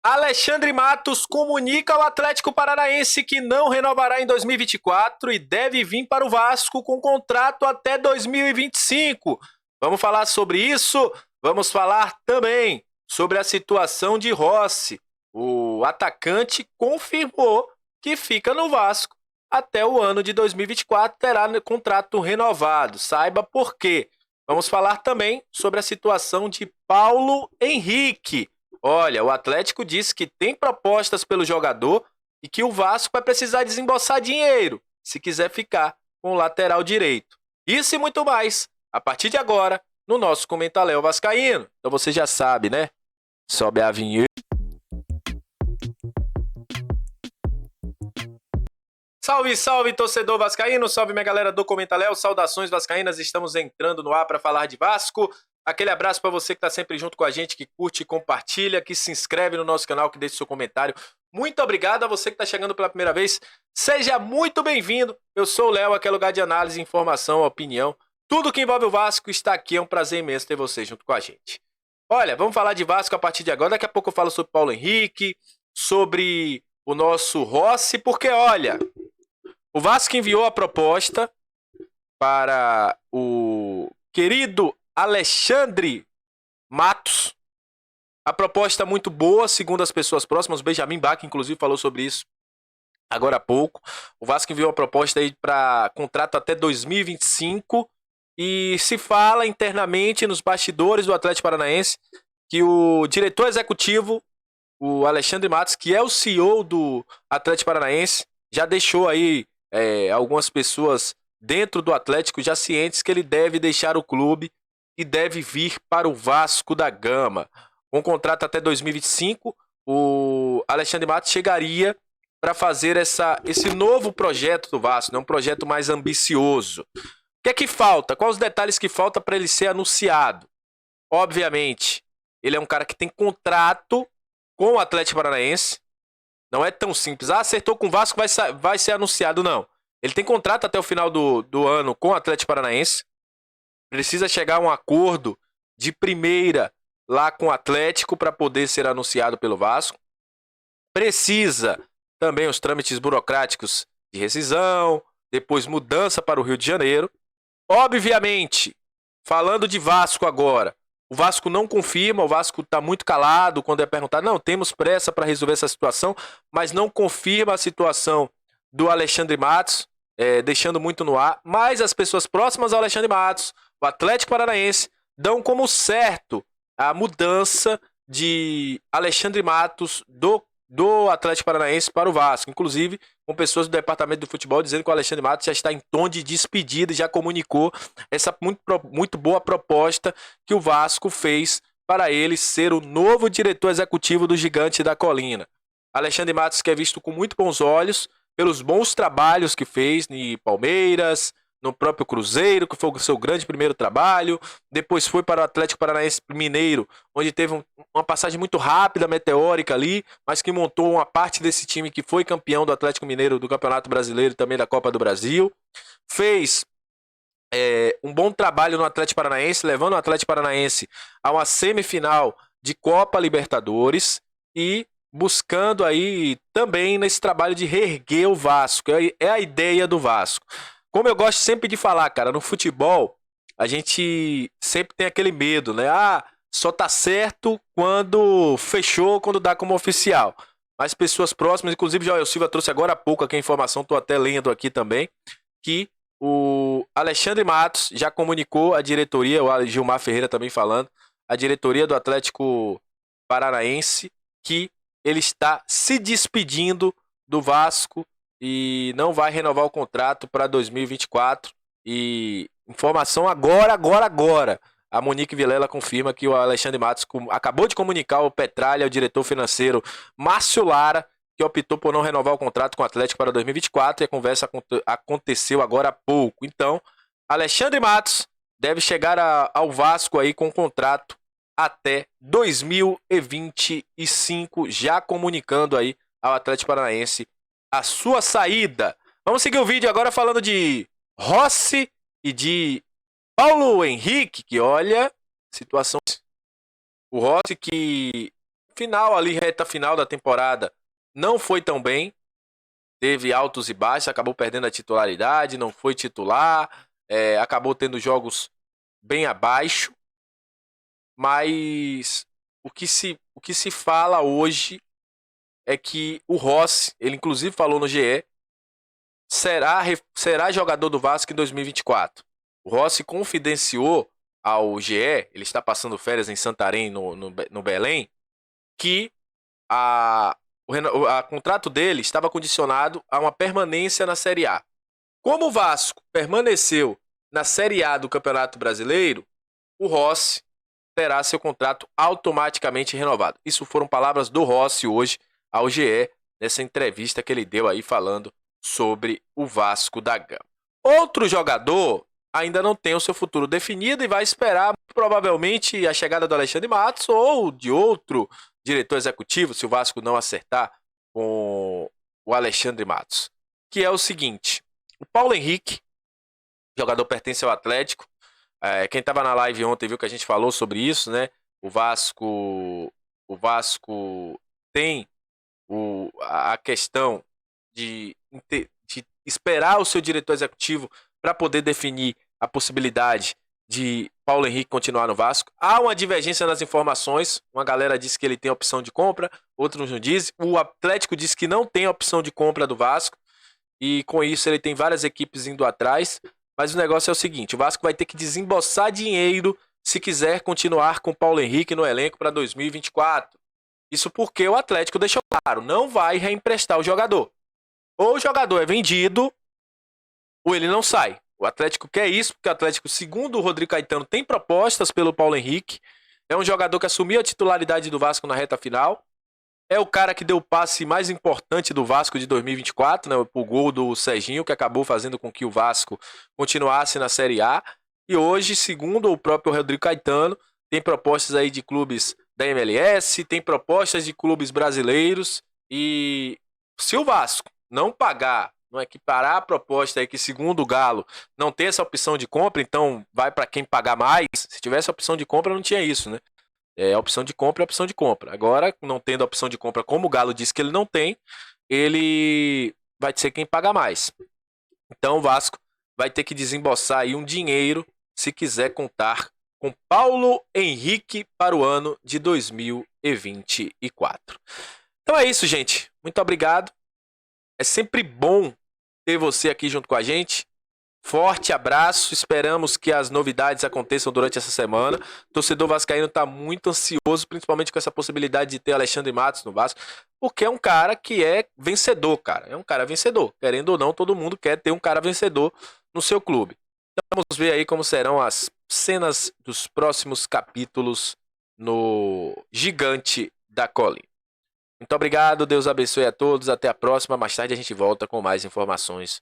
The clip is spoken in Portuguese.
Alexandre Matos comunica ao Atlético Paranaense que não renovará em 2024 e deve vir para o Vasco com contrato até 2025. Vamos falar sobre isso? Vamos falar também sobre a situação de Rossi. O atacante confirmou que fica no Vasco até o ano de 2024, terá contrato renovado. Saiba por quê. Vamos falar também sobre a situação de Paulo Henrique. Olha, o Atlético disse que tem propostas pelo jogador e que o Vasco vai precisar desembolsar dinheiro se quiser ficar com o lateral direito. Isso e muito mais, a partir de agora, no nosso Comentaléu Vascaíno. Então você já sabe, né? Sobe a vinheta. Salve, salve, torcedor vascaíno, salve minha galera do Comentaléu, saudações vascaínas, estamos entrando no ar para falar de Vasco. Aquele abraço para você que está sempre junto com a gente, que curte e compartilha, que se inscreve no nosso canal, que deixa seu comentário. Muito obrigado a você que está chegando pela primeira vez, seja muito bem-vindo. Eu sou o Léo, aqui é lugar de análise, informação, opinião. Tudo que envolve o Vasco está aqui, é um prazer imenso ter você junto com a gente. Olha, vamos falar de Vasco a partir de agora, daqui a pouco eu falo sobre Paulo Henrique, sobre o nosso Rossi, porque olha... O Vasco enviou a proposta para o querido Alexandre Matos. A proposta muito boa, segundo as pessoas próximas. O Benjamin Bach, inclusive, falou sobre isso agora há pouco. O Vasco enviou a proposta aí para contrato até 2025. E se fala internamente nos bastidores do Atlético Paranaense que o diretor executivo, o Alexandre Matos, que é o CEO do Atlético Paranaense, já deixou aí algumas pessoas dentro do Atlético já cientes que ele deve deixar o clube e deve vir para o Vasco da Gama. Com contrato até 2025, o Alexandre Matos chegaria para fazer esse novo projeto do Vasco, né? Um projeto mais ambicioso. O que é que falta? Quais os detalhes que faltam para ele ser anunciado? Obviamente, ele é um cara que tem contrato com o Atlético Paranaense. Não é tão simples. Acertou com o Vasco, vai ser anunciado, não. Ele tem contrato até o final do ano com o Atlético Paranaense. Precisa chegar a um acordo de primeira lá com o Atlético para poder ser anunciado pelo Vasco. Precisa também os trâmites burocráticos de rescisão, depois mudança para o Rio de Janeiro. Obviamente, falando de Vasco agora, o Vasco não confirma, o Vasco está muito calado quando é perguntado. Não, temos pressa para resolver essa situação, mas não confirma a situação do Alexandre Matos, deixando muito no ar. Mas as pessoas próximas ao Alexandre Matos, o Atlético Paranaense, dão como certo a mudança de Alexandre Matos do Atlético Paranaense para o Vasco. Inclusive, com pessoas do departamento do futebol dizendo que o Alexandre Matos já está em tom de despedida e já comunicou essa muito boa proposta que o Vasco fez para ele ser o novo diretor executivo do Gigante da Colina. Alexandre Matos, que é visto com muito bons olhos pelos bons trabalhos que fez em Palmeiras, no próprio Cruzeiro, que foi o seu grande primeiro trabalho. Depois foi para o Atlético Paranaense Mineiro, onde teve uma passagem muito rápida, meteórica ali, mas que montou uma parte desse time que foi campeão do Atlético Mineiro do Campeonato Brasileiro e também da Copa do Brasil. Fez um bom trabalho no Atlético Paranaense, levando o Atlético Paranaense a uma semifinal de Copa Libertadores e buscando aí também nesse trabalho de reerguer o Vasco. É a ideia do Vasco. Como eu gosto sempre de falar, cara, no futebol, a gente sempre tem aquele medo, né? Só tá certo quando fechou, quando dá como oficial. Mas pessoas próximas, inclusive Joel Silva trouxe agora há pouco aqui a informação, tô até lendo aqui também, que o Alexandre Matos já comunicou a diretoria, o Gilmar Ferreira também falando, a diretoria do Atlético Paranaense, que ele está se despedindo do Vasco e não vai renovar o contrato para 2024. E informação agora. A Monique Vilela confirma que o Alexandre Matos acabou de comunicar ao Petralha, o diretor financeiro Márcio Lara, que optou por não renovar o contrato com o Atlético para 2024 e a conversa aconteceu agora há pouco. Então, Alexandre Matos deve chegar ao Vasco aí com contrato até 2025, já comunicando aí ao Atlético Paranaense a sua saída. Vamos seguir o vídeo agora falando de Rossi e de Paulo Henrique, que olha, situação... O Rossi que final ali, reta final da temporada, não foi tão bem. Teve altos e baixos, acabou perdendo a titularidade, não foi titular, acabou tendo jogos bem abaixo. Mas o que se fala hoje é que o Rossi, ele inclusive falou no GE, será jogador do Vasco em 2024. O Rossi confidenciou ao GE, ele está passando férias em Santarém, no Belém, que o contrato dele estava condicionado a uma permanência na Série A. Como o Vasco permaneceu na Série A do Campeonato Brasileiro, o Rossi terá seu contrato automaticamente renovado. Isso foram palavras do Rossi hoje ao GE, nessa entrevista que ele deu aí falando sobre o Vasco da Gama. Outro jogador ainda não tem o seu futuro definido e vai esperar provavelmente a chegada do Alexandre Matos ou de outro diretor executivo, se o Vasco não acertar com o Alexandre Matos. Que é o seguinte, o Paulo Henrique, jogador pertence ao Atlético, quem estava na live ontem viu que a gente falou sobre isso, né? O Vasco tem a questão de esperar o seu diretor executivo para poder definir a possibilidade de Paulo Henrique continuar no Vasco. Há uma divergência nas informações. Uma galera disse que ele tem opção de compra, outros não dizem. O Atlético disse que não tem opção de compra do Vasco. E com isso ele tem várias equipes indo atrás. Mas o negócio é o seguinte, o Vasco vai ter que desembolsar dinheiro se quiser continuar com Paulo Henrique no elenco para 2024. Isso porque o Atlético deixou claro, não vai reemprestar o jogador. Ou o jogador é vendido, ou ele não sai. O Atlético quer isso, porque o Atlético, segundo o Rodrigo Caetano, tem propostas pelo Paulo Henrique. É um jogador que assumiu a titularidade do Vasco na reta final. É o cara que deu o passe mais importante do Vasco de 2024, né? O gol do Serginho, que acabou fazendo com que o Vasco continuasse na Série A. E hoje, segundo o próprio Rodrigo Caetano, tem propostas aí de clubes da MLS, tem propostas de clubes brasileiros. E se o Vasco não pagar, não equiparar a proposta aí que, segundo o Galo, não tem essa opção de compra, então vai para quem pagar mais. Se tivesse a opção de compra, não tinha isso, né? A opção de compra é a opção de compra. Agora, não tendo a opção de compra, como o Galo disse que ele não tem, ele vai ser quem paga mais. Então o Vasco vai ter que desembolsar aí um dinheiro se quiser contar com Paulo Henrique para o ano de 2024. Então é isso, gente. Muito obrigado. É sempre bom ter você aqui junto com a gente. Forte abraço, esperamos que as novidades aconteçam durante essa semana. O torcedor vascaíno está muito ansioso, principalmente com essa possibilidade de ter Alexandre Matos no Vasco, porque é um cara que é vencedor, cara. É um cara vencedor. Querendo ou não, todo mundo quer ter um cara vencedor no seu clube. Então vamos ver aí como serão as cenas dos próximos capítulos no Gigante da Colina. Muito obrigado, Deus abençoe a todos, até a próxima. Mais tarde a gente volta com mais informações